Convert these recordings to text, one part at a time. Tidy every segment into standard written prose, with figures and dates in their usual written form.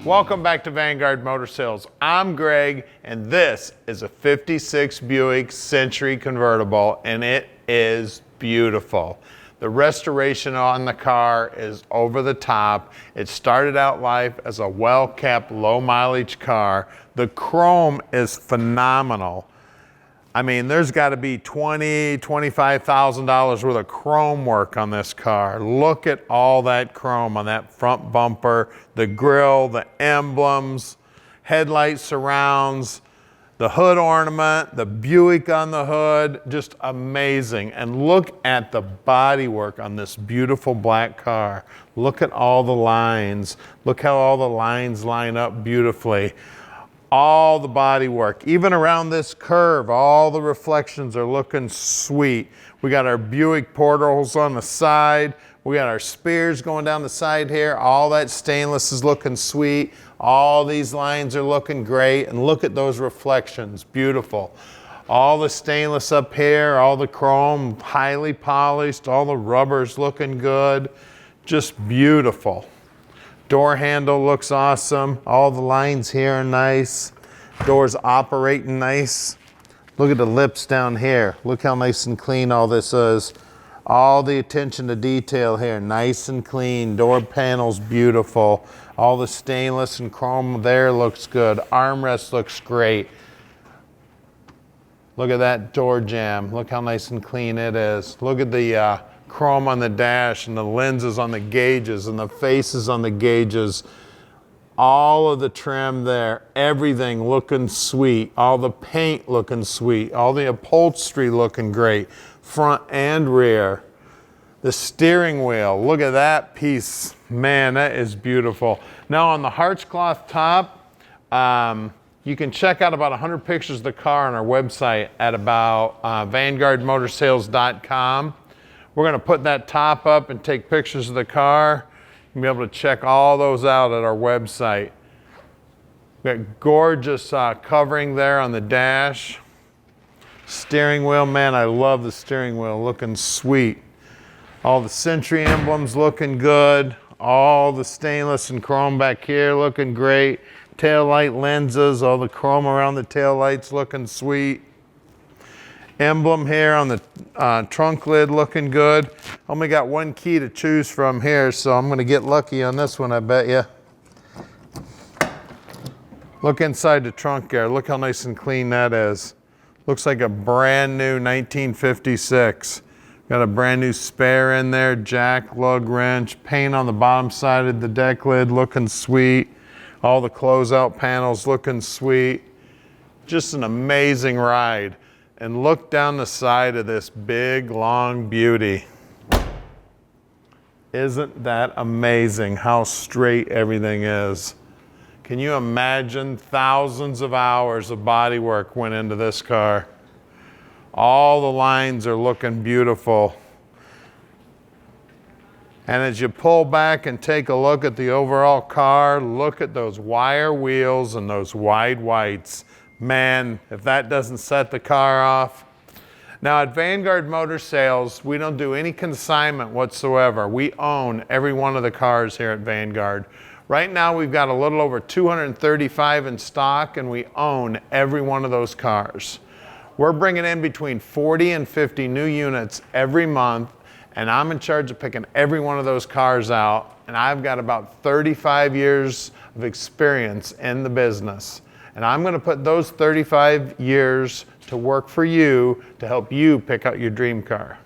Welcome back to Vanguard Motor Sales. I'm Greg, and this is a 56 Buick Century Convertible, and it is beautiful. The restoration on the car is over the top. It started out life as a well-kept, low-mileage car. The chrome is phenomenal. I mean, there's got to be $20,000, $25,000 worth of chrome work on this car. Look at all that chrome on that front bumper, the grille, the emblems, headlight surrounds, the hood ornament, the Buick on the hood, just amazing. And look at the body work on this beautiful black car. Look at all the lines. Look how all the lines line up beautifully. All the body work, even around this curve, all the reflections are looking sweet. We got our Buick portals on the side. We got our spears going down the side here. All that stainless is looking sweet. All these lines are looking great. And look at those reflections, beautiful. All the stainless up here, all the chrome, highly polished, all the rubber's looking good. Just beautiful. Door handle looks awesome. All the lines here are nice. Doors operating nice. Look at the lips down here. Look how nice and clean all this is. All the attention to detail here, nice and clean. Door panels, beautiful. All the stainless and chrome there looks good. Armrest looks great. Look at that door jamb. Look how nice and clean it is. Look at the chrome on the dash and the lenses on the gauges and the faces on the gauges. All of the trim there, everything looking sweet. All the paint looking sweet. All the upholstery looking great, front and rear. The steering wheel, look at that piece. Man, that is beautiful. Now on the Hartscloth top, you can check out about 100 pictures of the car on our website at about vanguardmotorsales.com. We're going to put that top up and take pictures of the car. You'll be able to check all those out at our website. We've got gorgeous covering there on the dash. Steering wheel, man, I love the steering wheel, looking sweet. All the Century emblems looking good. All the stainless and chrome back here looking great. Tail light lenses, all the chrome around the tail lights looking sweet. Emblem here on the trunk lid looking good. Only got one key to choose from here, so I'm going to get lucky on this one, I bet you. Look inside the trunk there. Look how nice and clean that is. Looks like a brand new 1956. Got a brand new spare in there, jack, lug wrench, paint on the bottom side of the deck lid looking sweet. All the closeout panels looking sweet. Just an amazing ride. And look down the side of this big, long beauty. Isn't that amazing how straight everything is? Can you imagine thousands of hours of body work went into this car? All the lines are looking beautiful. And as you pull back and take a look at the overall car, look at those wire wheels and those wide whites. Man, if that doesn't set the car off. Now at Vanguard Motor Sales, we don't do any consignment whatsoever. We own every one of the cars here at Vanguard. Right now we've got a little over 235 in stock, and we own every one of those cars. We're bringing in between 40 and 50 new units every month, and I'm in charge of picking every one of those cars out, and I've got about 35 years of experience in the business. And I'm going to put those 35 years to work for you to help you pick out your dream car.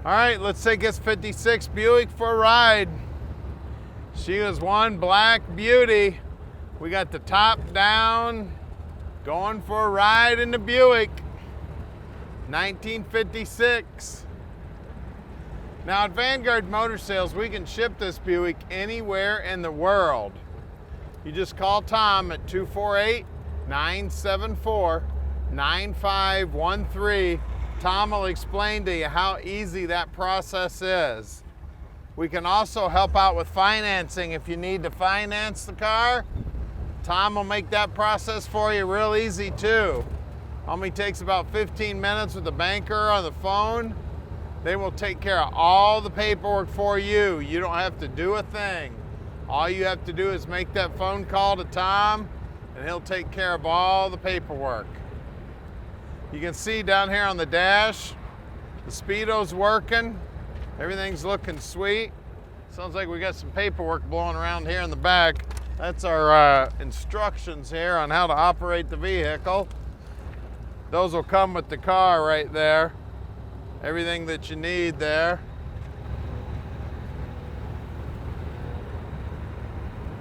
All right, let's take this 56 Buick for a ride. She was one black beauty. We got the top down, Going for a ride in the Buick, 1956. Now at Vanguard Motor Sales, we can ship this Buick anywhere in the world. You just call Tom at 248-974-9513. Tom will explain to you how easy that process is. We can also help out with financing. If you need to finance the car, Tom will make that process for you real easy too. Only takes about 15 minutes with the banker on the phone. They will take care of all the paperwork for you. You don't have to do a thing. All you have to do is make that phone call to Tom and he'll take care of all the paperwork. You can see down here on the dash, the speedo's working. Everything's looking sweet. Sounds like we got some paperwork blowing around here in the back. That's our instructions here on how to operate the vehicle. Those will come with the car right there. Everything that you need there.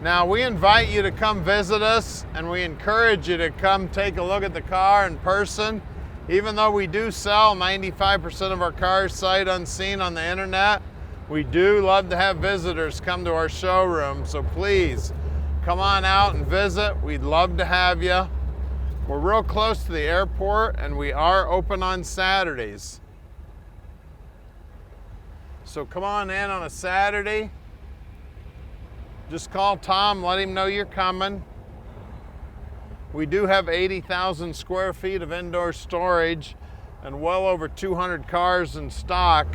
Now we invite you to come visit us and we encourage you to come take a look at the car in person. Even though we do sell 95% of our cars sight unseen on the internet, we do love to have visitors come to our showroom. So please come on out and visit. We'd love to have you. We're real close to the airport and we are open on Saturdays. So come on in on a Saturday. Just call Tom, let him know you're coming. We do have 80,000 square feet of indoor storage and well over 200 cars in stock.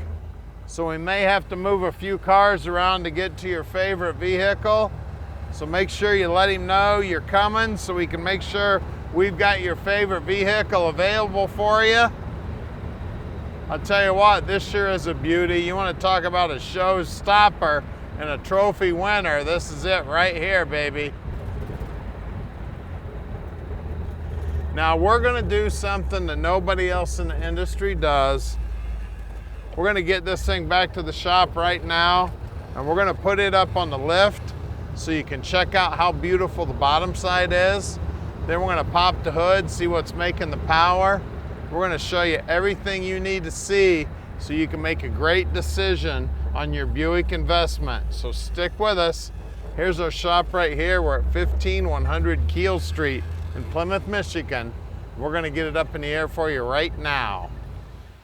So we may have to move a few cars around to get to your favorite vehicle. So make sure you let him know you're coming so we can make sure we've got your favorite vehicle available for you. I'll tell you what, this sure is a beauty. You want to talk about a showstopper and a trophy winner. This is it right here, baby. Now we're going to do something that nobody else in the industry does. We're going to get this thing back to the shop right now and we're going to put it up on the lift so you can check out how beautiful the bottom side is. Then we're going to pop the hood, see what's making the power. We're going to show you everything you need to see so you can make a great decision on your Buick investment. So stick with us. Here's our shop right here. We're at 15100 Keel Street in Plymouth, Michigan. We're going to get it up in the air for you right now.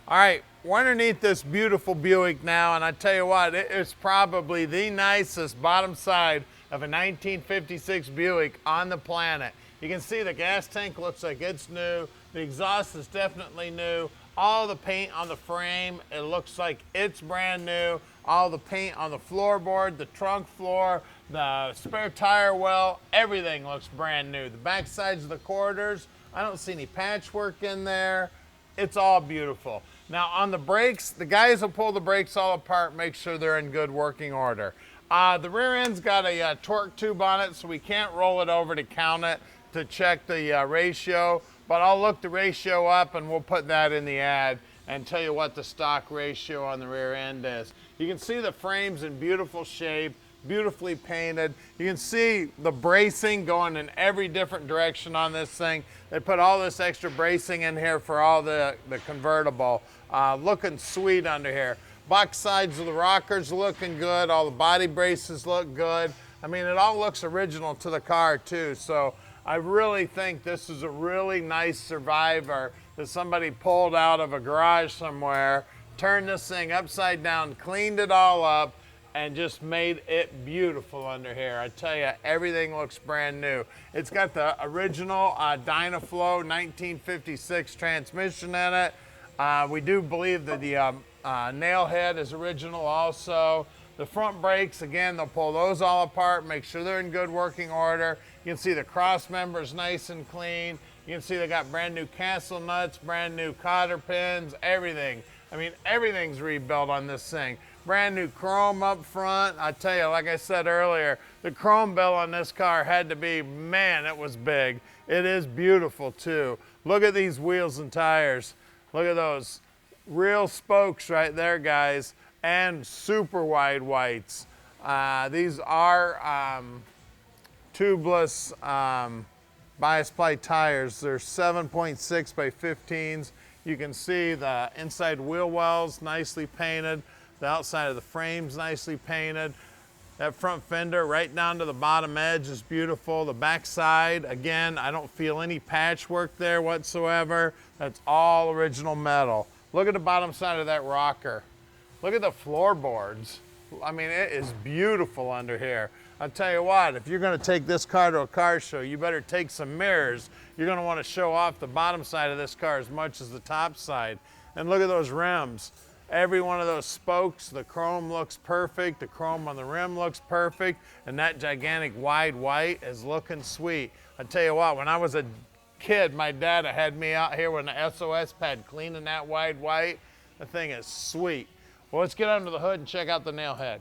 All right, we're underneath this beautiful Buick now, and I tell you what, it is probably the nicest bottom side of a 1956 Buick on the planet. You can see the gas tank looks like it's new. The exhaust is definitely new. All the paint on the frame, it looks like it's brand new. All the paint on the floorboard, the trunk floor, the spare tire well, everything looks brand new. The back sides of the quarters, I don't see any patchwork in there. It's all beautiful. Now on the brakes, the guys will pull the brakes all apart, make sure they're in good working order. The rear end's got a torque tube on it, so we can't roll it over to count it to check the ratio, but I'll look the ratio up and we'll put that in the ad and tell you what the stock ratio on the rear end is. You can see the frame's in beautiful shape, beautifully painted. You can see the bracing going in every different direction on this thing. They put all this extra bracing in here for all the convertible. Looking sweet under here. Box sides of the rockers looking good. All the body braces look good. I mean, it all looks original to the car too. So I really think this is a really nice survivor that somebody pulled out of a garage somewhere, turned this thing upside down, cleaned it all up, and just made it beautiful under here. I tell you, everything looks brand new. It's got the original Dynaflow 1956 transmission in it. We do believe that the Nailhead is original also. The front brakes, again, they'll pull those all apart, make sure they're in good working order. You can see the cross members nice and clean. You can see they got brand new castle nuts, brand new cotter pins, everything. I mean, everything's rebuilt on this thing. Brand new chrome up front. I tell you, like I said earlier, the chrome bill on this car had to be, man, it was big. It is beautiful too. Look at these wheels and tires. Look at those real spokes right there, guys, and super wide whites. These are tubeless bias ply tires. They're 7.6 by 15s. You can see the inside wheel wells nicely painted. The outside of the frame's nicely painted. That front fender right down to the bottom edge is beautiful. The back side, again, I don't feel any patchwork there whatsoever. That's all original metal. Look at the bottom side of that rocker. Look at the floorboards. I mean, it is beautiful under here. I'll tell you what, if you're gonna take this car to a car show, you better take some mirrors. You're gonna wanna show off the bottom side of this car as much as the top side. And look at those rims. Every one of those spokes, the chrome looks perfect, the chrome on the rim looks perfect, and that gigantic wide white is looking sweet. I tell you what, when I was a kid, my dad had me out here with an SOS pad cleaning that wide white. The thing is sweet. Well, let's get under the hood and check out the Nailhead.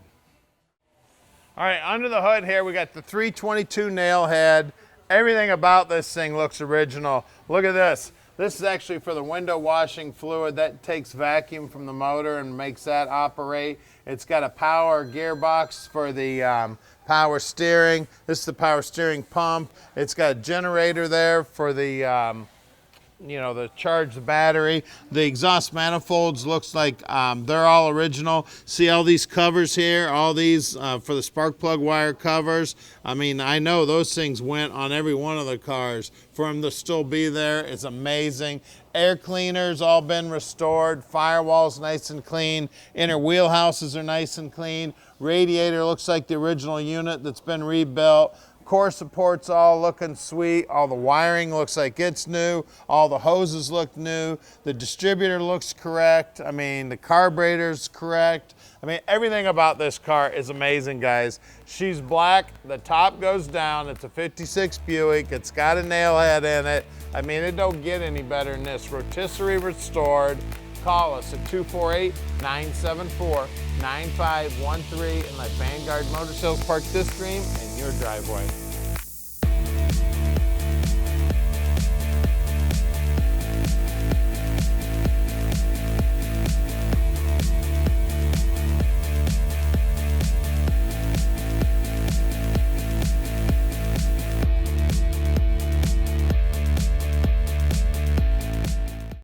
All right, under the hood here, we got the 322 Nailhead. Everything about this thing looks original. Look at this. This is actually for the window washing fluid. That takes vacuum from the motor and makes that operate. It's got a power gearbox for the power steering. This is the power steering pump. It's got a generator there for the to charge the battery. The exhaust manifolds looks like they're all original. See all these covers here, all these for the spark plug wire covers. I mean, I know those things went on every one of the cars. For them to still be there is amazing. Air cleaners all been restored. Firewall's nice and clean. Inner wheelhouses are nice and clean. Radiator looks like the original unit that's been rebuilt. Core support's all looking sweet. All the wiring looks like it's new. All the hoses look new. The distributor looks correct. I mean, the carburetor's correct. I mean, everything about this car is amazing, guys. She's black. The top goes down. It's a 56 Buick. It's got a Nailhead in it. I mean, it don't get any better than this. Rotisserie restored. Call us at 248-974-9513 and let Vanguard Motor Sales park this dream in your driveway.